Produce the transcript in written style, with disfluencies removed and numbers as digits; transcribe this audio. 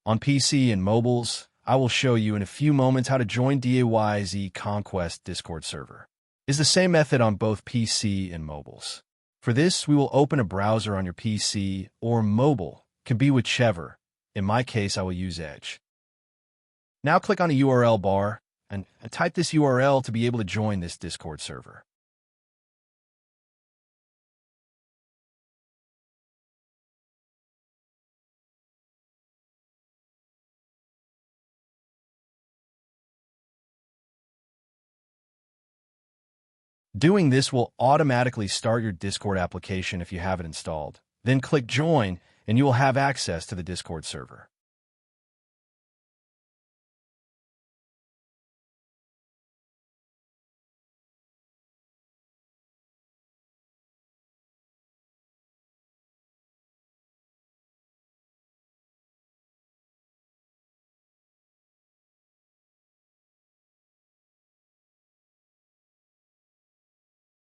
On PC and mobiles, I will show you in a few moments how to join DAYZ Conquest Discord server. It's the same method on both PC and mobiles. For this, we will open a browser on your PC or mobile, can be whichever. In my case, I will use Edge. Now click on the URL bar and type this URL to be able to join this Discord server. Doing this will automatically start your Discord application if you have it installed. Then click Join, and you will have access to the Discord server.